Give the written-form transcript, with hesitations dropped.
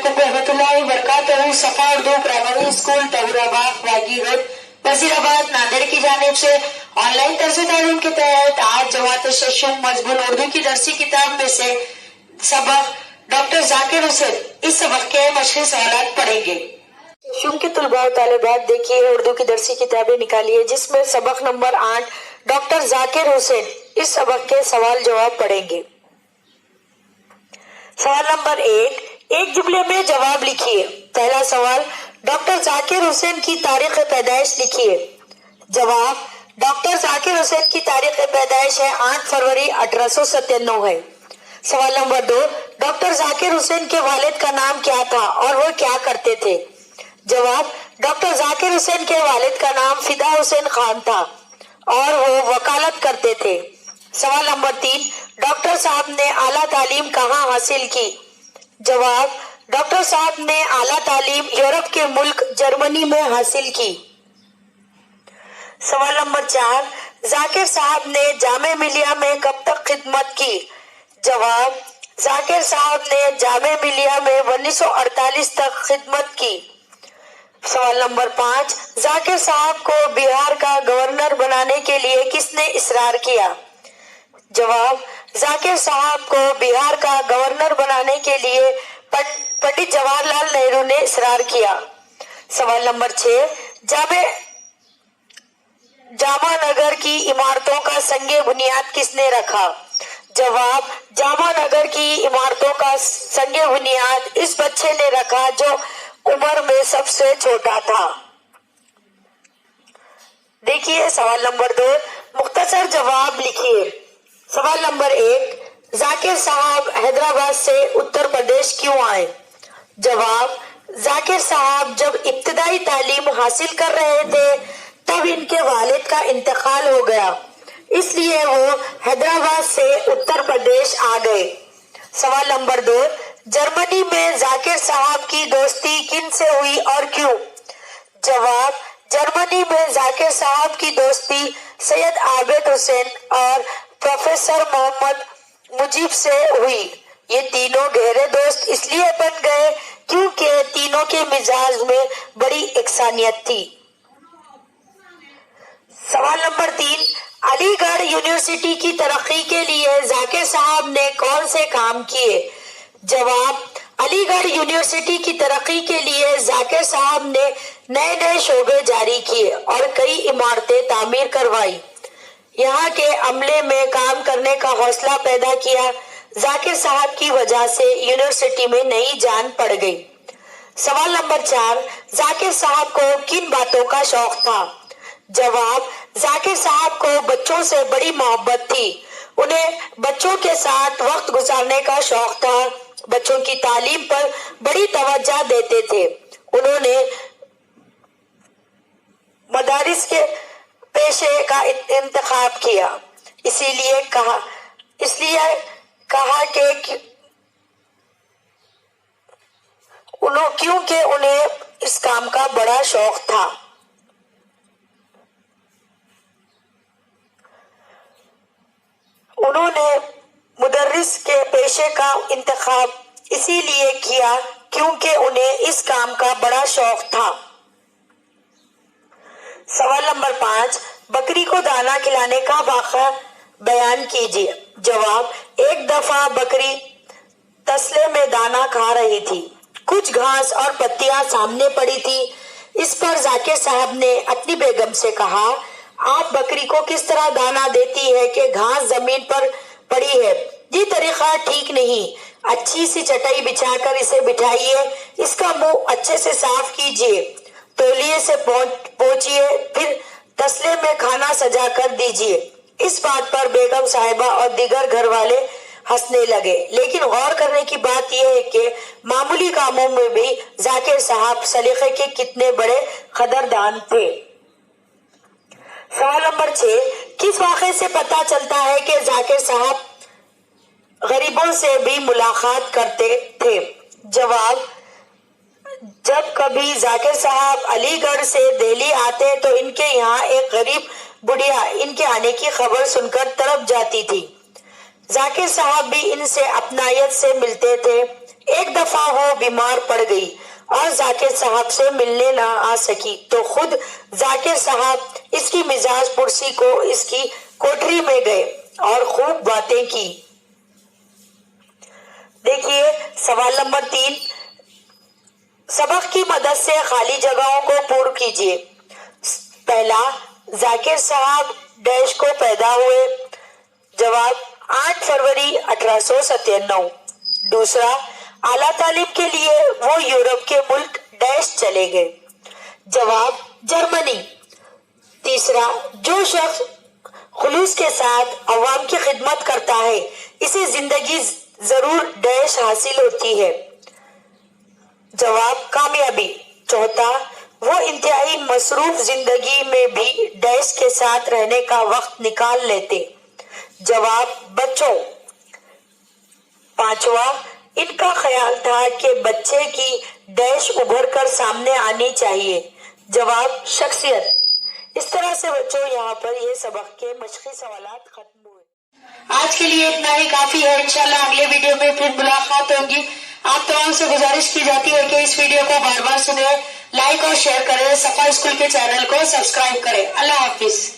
अलैकुम रहमतुल्लाहि व बरकातहू। सफा Urdu primary school तहुराबाद वागी road Wazirabad Nanded की जानिब से ऑनलाइन तर्ज तालीम के तहत आज जवात शशम मजबून उर्दू की दरसी किताब में से सबक डॉक्टर जाकिर हुसैन, इस सबक के मशक़ी सवालात पढ़ेंगे। शशम के तलबा तालिबात देखिए उर्दू की दरसी किताबें निकालिए जिसमें सबक नंबर 8 डॉक्टर जाकिर हुसैन, इस सबक के सवाल जवाब पढ़ेंगे। सवाल नंबर 1, एक जुमले में जवाब लिखिए। पहला सवाल, डॉक्टर जाकिर हुसैन की तारीख पैदाइश लिखिए। जवाब, डॉक्टर जाकिर हुसैन की तारीख पैदाइश है 8 फरवरी 1897 है। सवाल नंबर 2, डॉक्टर जाकिर हुसैन के वालिद का नाम क्या था और वो क्या करते थे। जवाब, डॉक्टर जाकिर हुसैन के वालिद का नाम फिदा हुसैन खान था और वो वकालत करते थे। सवाल नंबर 3, डॉक्टर साहब ने आला तालीम कहाँ हासिल की। जवाब, डॉक्टर साहब ने आला तालीम यूरोप के मुल्क जर्मनी में हासिल की। सवाल नंबर 4, जाकिर साहब ने जामे मिलिया में कब तक खिदमत की। जवाब, जाकिर साहब ने जामे मिलिया में 1948 तक खिदमत की। सवाल नंबर 5, जाकिर साहब को बिहार का गवर्नर बनाने के लिए किसने इसरार किया। जवाब, जाकिर साहब को बिहार का गवर्नर बनाने के लिए पंडित जवाहरलाल नेहरू ने इसरार किया। सवाल नंबर 6, जामा नगर की इमारतों का संगे बुनियाद किसने रखा। जवाब, जामा नगर की इमारतों का संगे बुनियाद इस बच्चे ने रखा जो उम्र में सबसे छोटा था। देखिए सवाल नंबर 2, मुख्तसर जवाब लिखिए। सवाल नंबर 1, जाकिर साहब हैदराबाद से उत्तर प्रदेश क्यों आए। जवाब, जाकिर साहब जब इब्तिदाई तालीम हासिल कर रहे थे तब इनके वालिद का इंतकाल हो गया, इसलिए वो हैदराबाद से उत्तर प्रदेश आ गए। सवाल नंबर 2, जर्मनी में जाकिर साहब की दोस्ती किन से हुई और क्यों। जवाब, जर्मनी में जाकिर साहब की दोस्ती सैयद आबिद हुसैन और प्रोफेसर मोहम्मद मुजीब से हुई। ये तीनों गहरे दोस्त इसलिए बन गए क्योंकि तीनों के मिजाज में बड़ी इकसानियत थी। सवाल नंबर 3, अलीगढ़ यूनिवर्सिटी की तरक्की के लिए जाकिर साहब ने कौन से काम किए। जवाब, अलीगढ़ यूनिवर्सिटी की तरक्की के लिए जाकिर साहब ने नए नए शोबे जारी किए और कई इमारतें तामीर करवाई। यहाँ के अमले में काम करने का हौसला पैदा किया। जाकिर साहब की वजह से यूनिवर्सिटी में नई जान पड़ गई। सवाल नंबर 4, जाकिर साहब को किन बातों का शौक था। जवाब, जाकिर साहब को बच्चों से बड़ी मोहब्बत थी। उन्हें बच्चों के साथ वक्त गुजारने का शौक था। बच्चों की तालीम पर बड़ी तवज्जो देते थे। उन्होंने मदारिस के पेशे का इंतखाब किया, इसलिए कहा क्योंकि उन्हें इस काम का बड़ा शौक था। उन्होंने मुदर्रिस के पेशे का इंतखाब इसीलिए किया क्योंकि उन्हें इस काम का बड़ा शौक था। सवाल नंबर 5, बकरी को दाना खिलाने का वाक़या बयान कीजिए। जवाब, एक दफा बकरी तसले में दाना खा रही थी। कुछ घास और पत्तियां सामने पड़ी थी। इस पर जाकिर साहब ने अपनी बेगम से कहा, आप बकरी को किस तरह दाना देती है कि घास जमीन पर पड़ी है। ये तरीका ठीक नहीं। अच्छी सी चटाई बिछाकर इसे बिठाइए, इसका मुंह अच्छे से साफ कीजिए, तौलिए से पोंछिए, फिर तसले में खाना सजा कर दीजिए। इस बात पर बेगम साहिबा और दीगर घर वाले हंसने लगे, लेकिन गौर करने की बात यह है कि मामूली कामों में भी जाकिर साहब सलीके के कितने बड़े कदरदान थे। सवाल नंबर 6, किस वाक़े से पता चलता है कि जाकिर साहब गरीबों से भी मुलाकात करते थे। जवाब, जब कभी जाकिर साहब अलीगढ़ से दिल्ली आते तो इनके यहाँ एक गरीब बुढ़िया इनके आने की खबर सुनकर तड़प जाती थी। जाकिर साहब भी इनसे अपनायत से मिलते थे। ایک دفعہ وہ بیمار پڑ گئی اور ذاکر صاحب سے ملنے نہ آ سکی تو خود ذاکر صاحب اس کی مزاج پرسی کو اس کی کوٹری میں گئے اور خوب باتیں کی۔ دیکھیے سوال نمبر 3، سبق کی مدد سے خالی جگہوں کو پر کیجیے۔ پہلا، ذاکر صاحب ڈیش کو پیدا ہوئے۔ جواب 8 فروری 1897۔ دوسرا، اعلیٰ تعلیم کے لیے وہ یورپ کے ملک ڈیش چلے گئے۔ جواب جرمنی۔ تیسرا، جو شخص خلوص کے ساتھ عوام کی خدمت کرتا ہے اسے زندگی ضرور ڈیش حاصل ہوتی ہے۔ جواب کامیابی۔ چوتھا، وہ انتہائی مصروف زندگی میں بھی ڈیش کے ساتھ رہنے کا وقت نکال لیتے۔ جواب بچوں۔ پانچواں، ان کا خیال تھا کہ بچے کی ڈیش ابھر کر سامنے آنی چاہیے۔ جواب شخصیت۔ اس طرح سے بچوں یہاں پر یہ سبق کے مشقی سوالات ختم ہوئے۔ آج کے لیے اتنا ہی کافی ہے، انشاءاللہ اگلے ویڈیو میں پھر ملاقات ہوگی۔ آپ تمام سے گزارش کی جاتی ہے کہ اس ویڈیو کو بار بار سنیں، لائک اور شیئر کریں، صفا اسکول کے چینل کو سبسکرائب کریں۔ اللہ حافظ۔